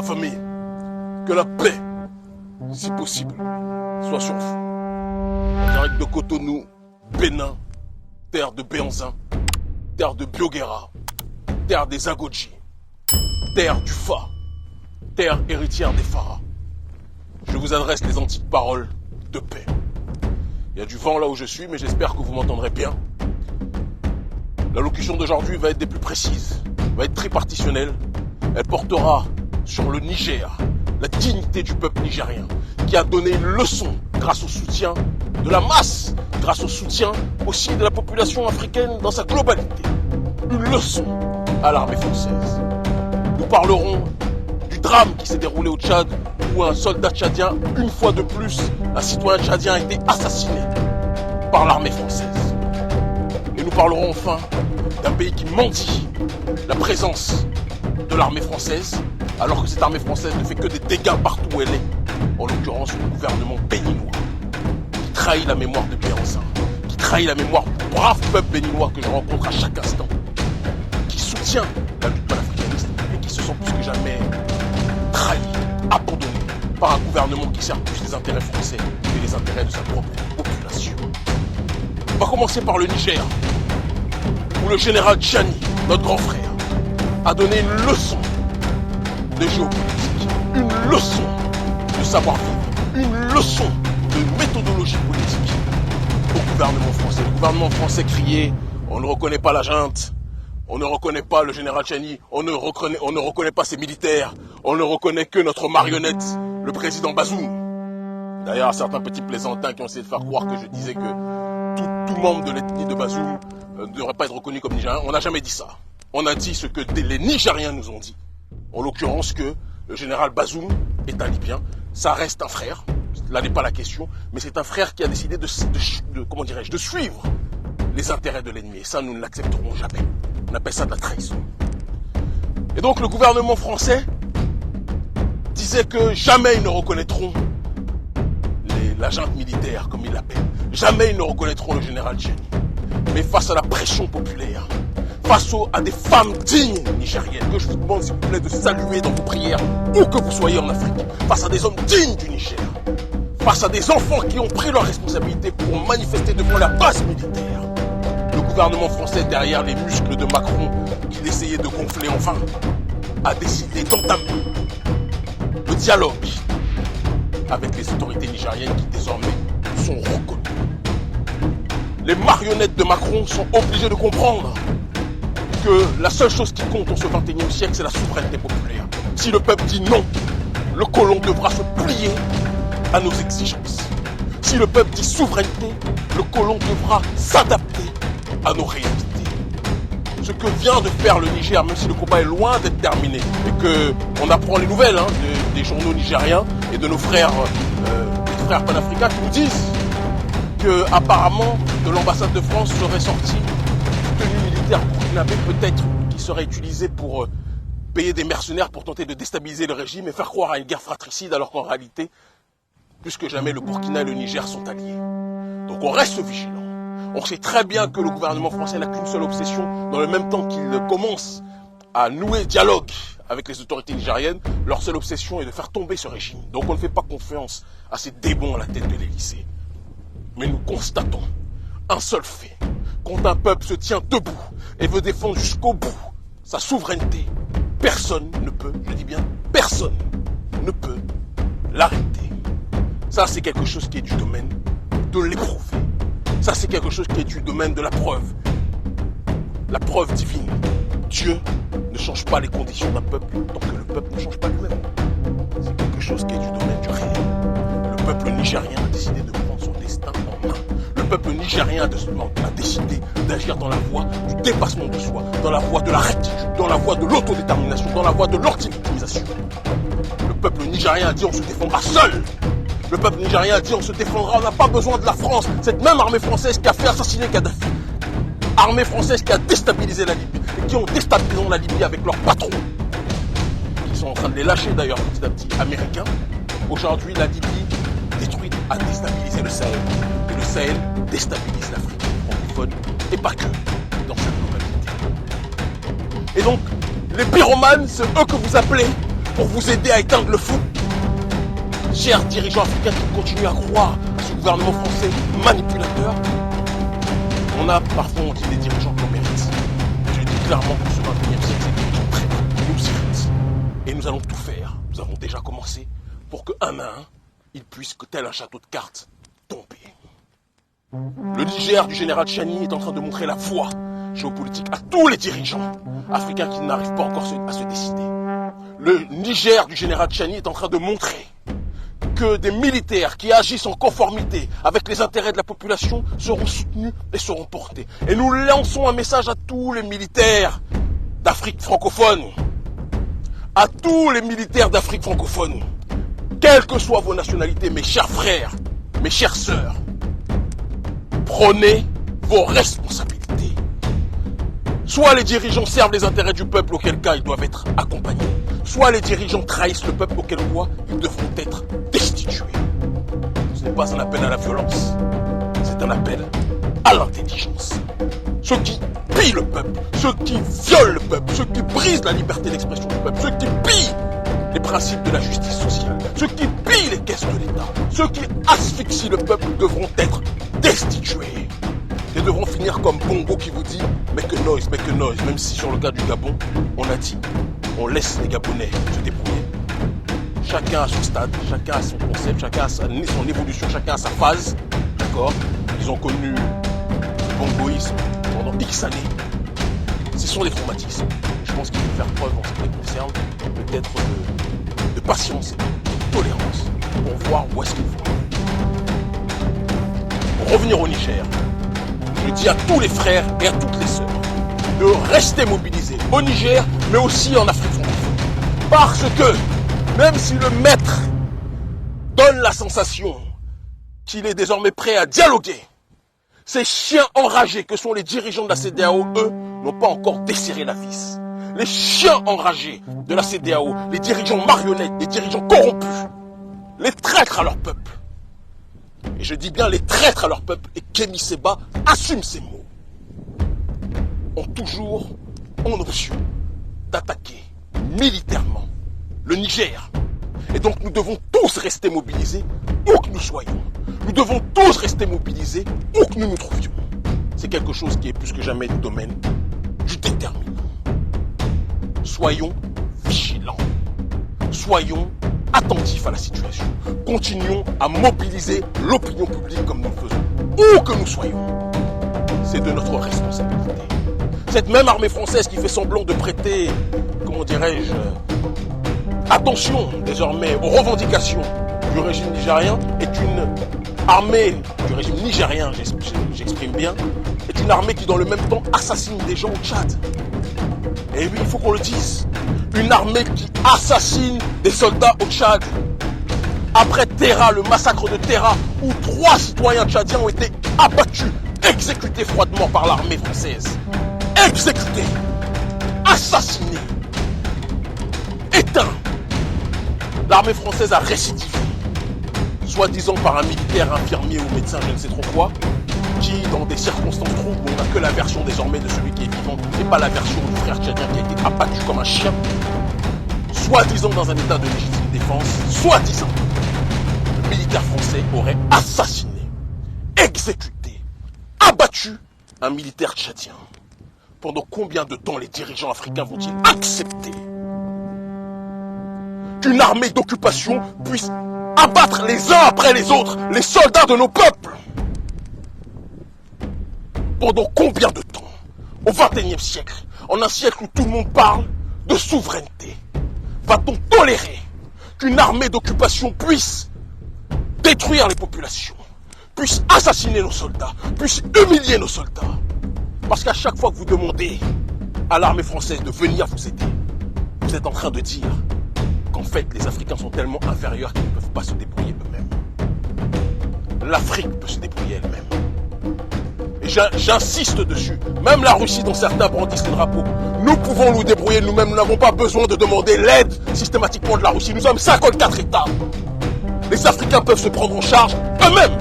ma famille, que la paix, si possible, soit sur vous. En direct de Cotonou, Bénin, terre de Béanzin, terre de Bioguera, terre des Agodji, terre du Fa, terre héritière des Phara. Je vous adresse les antiques paroles de paix. Il y a du vent là où je suis, mais j'espère que vous m'entendrez bien. L'allocution d'aujourd'hui va être des plus précises, va être tripartitionnelle. Elle portera sur le Niger, la dignité du peuple nigérien, qui a donné une leçon grâce au soutien de la masse, grâce au soutien aussi de la population africaine dans sa globalité. Une leçon à l'armée française. Nous parlerons du drame qui s'est déroulé au Tchad, où un soldat tchadien, une fois de plus, un citoyen tchadien a été assassiné par l'armée française. Et nous parlerons enfin d'un pays qui mendie la présence de l'armée française, alors que cette armée française ne fait que des dégâts partout où elle est, en l'occurrence le gouvernement béninois, qui trahit la mémoire de Béanzin, qui trahit la mémoire du brave peuple béninois que je rencontre à chaque instant, qui soutient la lutte panafricaniste et qui se sent plus que jamais trahi, abandonné par un gouvernement qui sert plus les intérêts français que les intérêts de sa propre population. On va commencer par le Niger, où le général Tchiani, notre grand frère, a donné une leçon de géopolitique, une leçon de savoir-vivre, une leçon de méthodologie politique au gouvernement français. Le gouvernement français criait « On ne reconnaît pas la junte, on ne reconnaît pas le général Tchiani, on ne reconnaît pas ses militaires, on ne reconnaît que notre marionnette, le président Bazoum ». D'ailleurs, certains petits plaisantins qui ont essayé de faire croire que je disais que tout membre de l'ethnie de Bazoum ne devrait pas être reconnu comme Nigérien. On n'a jamais dit ça. On a dit ce que les Nigériens nous ont dit. En l'occurrence que le général Bazoum est un Libyen. Ça reste un frère. Là n'est pas la question. Mais c'est un frère qui a décidé de suivre les intérêts de l'ennemi. Et ça, nous ne l'accepterons jamais. On appelle ça de la trahison. Et donc le gouvernement français disait que jamais ils ne reconnaîtront la junte militaire, comme ils l'appellent. Jamais ils ne reconnaîtront le général Tchiani. Mais face à la pression populaire, face à des femmes dignes nigériennes, que je vous demande s'il vous plaît de saluer dans vos prières, où que vous soyez en Afrique, face à des hommes dignes du Niger, face à des enfants qui ont pris leurs responsabilités pour manifester devant la base militaire, le gouvernement français, derrière les muscles de Macron qu'il essayait de gonfler enfin, a décidé d'entamer le dialogue avec les autorités nigériennes qui désormais sont reconnues. Les marionnettes de Macron sont obligées de comprendre que la seule chose qui compte en ce 21e siècle, c'est la souveraineté populaire. Si le peuple dit non, le colon devra se plier à nos exigences. Si le peuple dit souveraineté, le colon devra s'adapter à nos réalités. Ce que vient de faire le Niger, même si le combat est loin d'être terminé, et qu'on apprend les nouvelles des journaux nigériens et de nos frères, les frères panafricains qui nous disent que apparemment de l'ambassade de France serait sortie une tenue militaire burkinabé peut-être qui serait utilisée pour payer des mercenaires pour tenter de déstabiliser le régime et faire croire à une guerre fratricide alors qu'en réalité, plus que jamais, le Burkina et le Niger sont alliés. Donc on reste vigilant. On sait très bien que le gouvernement français n'a qu'une seule obsession, dans le même temps qu'il commence à nouer dialogue avec les autorités nigériennes, leur seule obsession est de faire tomber ce régime. Donc on ne fait pas confiance à ces démons à la tête de l'Élysée. Mais nous constatons un seul fait. Quand un peuple se tient debout et veut défendre jusqu'au bout sa souveraineté, personne ne peut, je dis bien personne, ne peut l'arrêter. Ça, c'est quelque chose qui est du domaine de l'éprouvé. Ça, c'est quelque chose qui est du domaine de la preuve. La preuve divine. Dieu ne change pas les conditions d'un peuple tant que le peuple ne change pas lui-même. C'est quelque chose qui est du domaine du réel. Le peuple nigérien a décidé de prendre son destin en main. Le peuple nigérien a décidé d'agir dans la voie du dépassement de soi, dans la voie de la rectitude, dans la voie de l'autodétermination, dans la voie de l'anti-victimisation. Le peuple nigérien a dit on se défendra seul. Le peuple nigérien a dit on se défendra, on n'a pas besoin de la France. Cette même armée française qui a fait assassiner Kadhafi. Armée française qui a déstabilisé la Libye et qui ont déstabilisé la Libye avec leurs patrons, qui sont en train de les lâcher d'ailleurs petit à petit, américains. Aujourd'hui, la Libye détruite a déstabilisé le Sahel. Et le Sahel déstabilise l'Afrique francophone et pas que dans cette globalité. Et donc, les pyromanes, c'est eux que vous appelez pour vous aider à éteindre le feu. Chers dirigeants africains qui continuent à croire à ce gouvernement français manipulateur, on a parfois dit des dirigeants qu'on mérite. Je dis clairement que ce 21e siècle, c'est des dirigeants traîtres, nous irritent. Et nous allons tout faire, nous avons déjà commencé, pour que un à un, ils puissent, que tel un château de cartes, tomber. Le Niger du général Tchani est en train de montrer la voie géopolitique à tous les dirigeants africains qui n'arrivent pas encore à se décider. Le Niger du général Tchani est en train de montrer que des militaires qui agissent en conformité avec les intérêts de la population seront soutenus et seront portés. Et nous lançons un message à tous les militaires d'Afrique francophone, à tous les militaires d'Afrique francophone, quelles que soient vos nationalités, mes chers frères, mes chères sœurs, prenez vos responsabilités. Soit les dirigeants servent les intérêts du peuple, auquel cas ils doivent être accompagnés. Soit les dirigeants trahissent le peuple, auquel cas ils devront être destitués. Ce n'est pas un appel à la violence, c'est un appel à l'intelligence. Ceux qui pillent le peuple, ceux qui violent le peuple, ceux qui brisent la liberté d'expression du peuple, ceux qui pillent les principes de la justice sociale, ceux qui pillent les caisses de l'État, ceux qui asphyxient le peuple devront être destitués. Et devront finir comme Bongo qui vous dit « make a noise, même si sur le cas du Gabon, on a dit on laisse les Gabonais se débrouiller. Chacun a son stade, chacun a son concept, chacun a son évolution, chacun a sa phase. D'accord? Ils ont connu le bongoïsme pendant X années. Ce sont des traumatismes. Je pense qu'il faut faire preuve en ce qui les concerne, peut-être de patience et de tolérance pour voir où est-ce qu'il faut. Pour revenir au Niger, je dis à tous les frères et à toutes les sœurs de rester mobilisés au Niger, mais aussi en Afrique francophone. Parce que, même si le maître donne la sensation qu'il est désormais prêt à dialoguer, ces chiens enragés que sont les dirigeants de la CEDEAO, eux, n'ont pas encore desserré la vis. Les chiens enragés de la CEDEAO, les dirigeants marionnettes, les dirigeants corrompus, les traîtres à leur peuple, et je dis bien les traîtres à leur peuple, et Kémy Séba assume ces mots, ont toujours en option d'attaquer militairement le Niger. Et donc nous devons tous rester mobilisés où que nous soyons. Nous devons tous rester mobilisés où que nous nous trouvions. C'est quelque chose qui est plus que jamais du domaine du déterminant. Soyons vigilants. Soyons attentifs à la situation. Continuons à mobiliser l'opinion publique comme nous le faisons. Où que nous soyons, c'est de notre responsabilité. Cette même armée française qui fait semblant de prêter, comment dirais-je, attention désormais aux revendications du régime nigérien, est une armée du régime nigérien, j'exprime bien, est une armée qui dans le même temps assassine des gens au Tchad. Et oui, il faut qu'on le dise. Une armée qui assassine des soldats au Tchad. Après Terra, le massacre de Terra, où 3 citoyens tchadiens ont été abattus, exécutés froidement par l'armée française. Exécutés, assassinés, éteints. L'armée française a récidivé, soi-disant par un militaire, infirmier ou médecin, je ne sais trop quoi, qui, dans des circonstances troubles, on n'a que la version désormais de celui qui est vivant, et pas la version du frère tchadien qui a été abattu comme un chien, soi-disant dans un état de légitime défense, soi-disant, le militaire français aurait assassiné, exécuté, abattu un militaire tchadien. Pendant combien de temps les dirigeants africains vont-ils accepter qu'une armée d'occupation puisse abattre les uns après les autres les soldats de nos peuples? Pendant combien de temps? Au XXIe siècle, en un siècle où tout le monde parle de souveraineté, va-t-on tolérer qu'une armée d'occupation puisse détruire les populations, puisse assassiner nos soldats, puisse humilier nos soldats? Parce qu'à chaque fois que vous demandez à l'armée française de venir vous aider, vous êtes en train de dire qu'en fait les Africains sont tellement inférieurs qu'ils ne peuvent pas se débrouiller eux-mêmes. L'Afrique peut se débrouiller elle-même. Et j'insiste dessus. Même la Russie, dont certains brandissent le drapeau, nous pouvons nous débrouiller nous-mêmes. Nous n'avons pas besoin de demander l'aide systématiquement de la Russie. Nous sommes 54 États. Les Africains peuvent se prendre en charge eux-mêmes.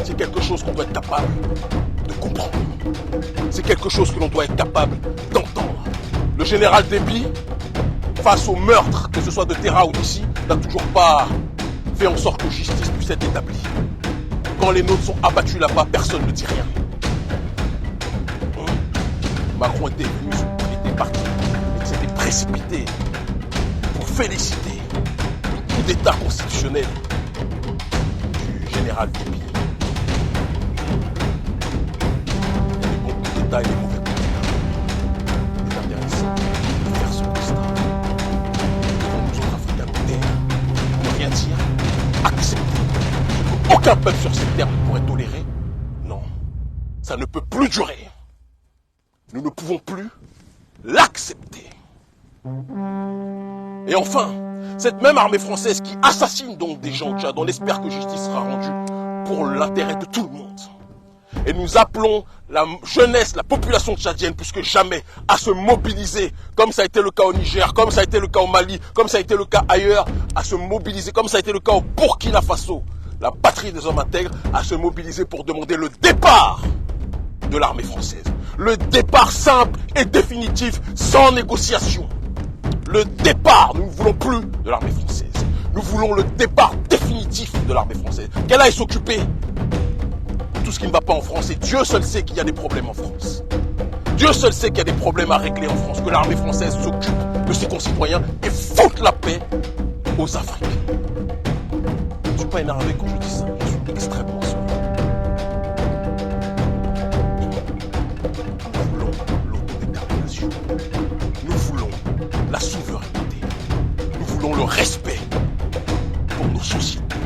C'est quelque chose qu'on doit être capable de comprendre. C'est quelque chose que l'on doit être capable d'entendre. Le général Déby face au meurtre, que ce soit de Terra ou d'ici, n'a toujours pas fait en sorte que justice puisse être établie. Quand les nôtres sont abattus là-bas, personne ne dit rien. Macron était venu, il était parti, il s'était précipité pour féliciter le coup d'État constitutionnel du général Déby. Il y a des bons coups d'État et des mauvais coups d'État. C'est intéressant de faire ce constat. Devant nous autres Africains de terre, ne rien dire, accepter ce qu'aucun peuple sur cette terre ne pourrait tolérer. Non, ça ne peut plus durer. Nous ne pouvons plus l'accepter. Et enfin, cette même armée française qui assassine donc des gens au Tchad, on espère que justice sera rendue pour l'intérêt de tout le monde. Et nous appelons la jeunesse, la population tchadienne, plus que jamais, à se mobiliser, comme ça a été le cas au Niger, comme ça a été le cas au Mali, comme ça a été le cas ailleurs, à se mobiliser, comme ça a été le cas au Burkina Faso, la patrie des hommes intègres, à se mobiliser pour demander le départ de l'armée française. Le départ simple et définitif, sans négociation. Le départ, nous ne voulons plus de l'armée française. Nous voulons le départ définitif de l'armée française. Qu'elle aille s'occuper de tout ce qui ne va pas en France. Et Dieu seul sait qu'il y a des problèmes en France. Dieu seul sait qu'il y a des problèmes à régler en France. Que l'armée française s'occupe de ses concitoyens et foute la paix aux Africains. Je ne suis pas énervé quand je dis ça. Je suis extrêmement seul. Nous voulons la souveraineté. Nous voulons le respect pour nos sociétés.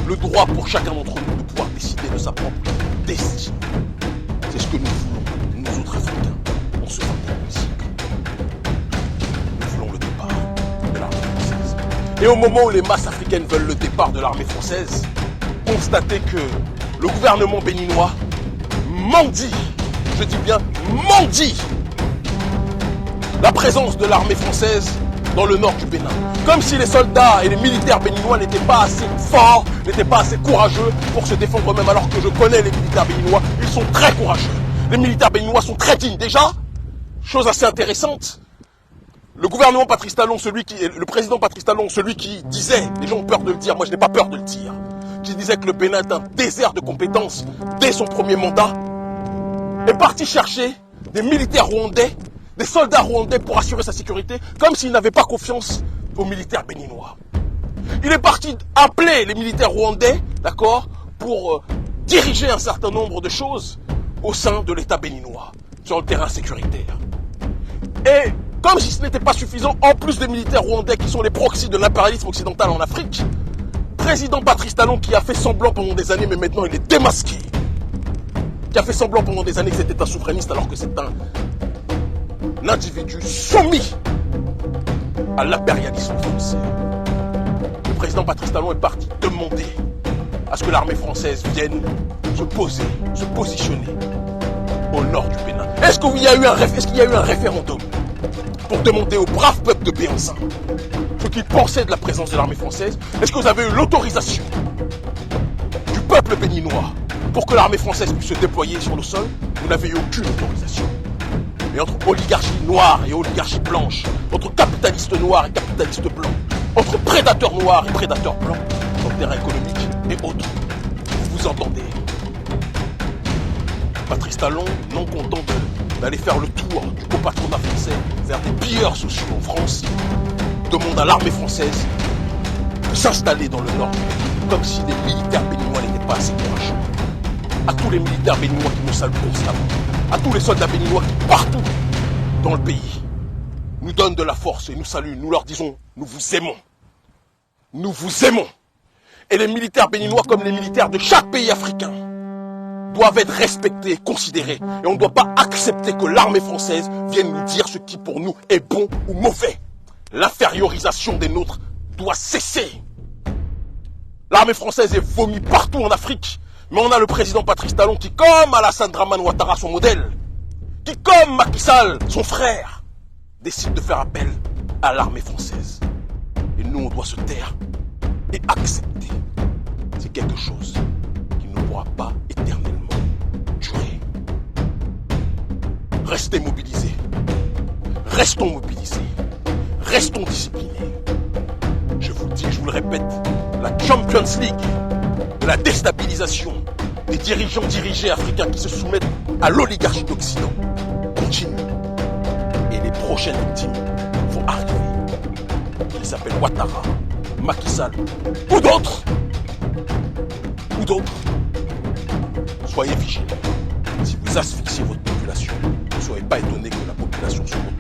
Le droit pour chacun d'entre nous de pouvoir décider de sa propre destinée. C'est ce que nous voulons, nous autres Africains, en ce 21e siècle. Nous voulons le départ de l'armée française. Et au moment où les masses africaines veulent le départ de l'armée française, constatez que le gouvernement béninois mendie, je dis bien mendie, la présence de l'armée française dans le nord du Bénin. Comme si les soldats et les militaires béninois n'étaient pas assez forts, n'étaient pas assez courageux pour se défendre eux-mêmes, alors que je connais les militaires béninois, ils sont très courageux. Les militaires béninois sont très dignes. Déjà, chose assez intéressante, le gouvernement Patrice Talon, le président Patrice Talon, celui qui disait, les gens ont peur de le dire, moi je n'ai pas peur de le dire, qui disait que le Bénin est un désert de compétences dès son premier mandat, est parti chercher des militaires rwandais, des soldats rwandais pour assurer sa sécurité, comme s'il n'avait pas confiance aux militaires béninois. Il est parti appeler les militaires rwandais, d'accord, pour diriger un certain nombre de choses au sein de l'État béninois, sur le terrain sécuritaire. Et comme si ce n'était pas suffisant, en plus des militaires rwandais qui sont les proxys de l'impérialisme occidental en Afrique, président Patrice Talon qui a fait semblant pendant des années, mais maintenant il est démasqué, qui a fait semblant pendant des années que c'était un souverainiste alors que c'est un individu soumis à l'impérialisme français. Le président Patrice Talon est parti demander à ce que l'armée française vienne se poser, se positionner au nord du Bénin. Est-ce qu'il y a eu un référendum pour demander au brave peuple de Béhanzin ce qu'il pensait de la présence de l'armée française? Est-ce que vous avez eu l'autorisation du peuple béninois pour que l'armée française puisse se déployer sur le sol? Vous n'avez eu aucune autorisation. Et entre oligarchie noire et oligarchie blanche, entre capitalistes noirs et capitalistes blancs, entre prédateurs noirs et prédateurs blancs, sur le terrain économique et autres, vous vous entendez. Patrice Talon, non content d'aller faire le tour du copatronat français vers des pilleurs sociaux en France, demande à l'armée française de s'installer dans le nord, comme si les militaires béninois n'étaient pas assez courageux. À tous les militaires béninois qui nous saluent constamment, à tous les soldats béninois qui, partout dans le pays, nous donnent de la force et nous saluent, nous leur disons, nous vous aimons. Nous vous aimons. Et les militaires béninois, comme les militaires de chaque pays africain, doivent être respectés et considérés. Et on ne doit pas accepter que l'armée française vienne nous dire ce qui pour nous est bon ou mauvais. L'infériorisation des nôtres doit cesser. L'armée française est vomie partout en Afrique. Mais on a le président Patrice Talon qui, comme Alassane Dramane Ouattara, son modèle, qui, comme Macky Sall, son frère, décide de faire appel à l'armée française. Et nous, on doit se taire et accepter. C'est quelque chose qui ne pourra pas éternellement durer. Restez mobilisés. Restons mobilisés. restons disciplinés. Je vous le dis, je vous le répète, la Champions League de la déstabilisation des dirigeants dirigés africains qui se soumettent à l'oligarchie d'Occident continue. Et les prochaines victimes vont arriver. Ils s'appellent Ouattara, Macky Sall ou d'autres. Ou d'autres. Soyez vigilants. Si vous asphyxiez votre population, ne soyez pas étonnés que la population se retrouve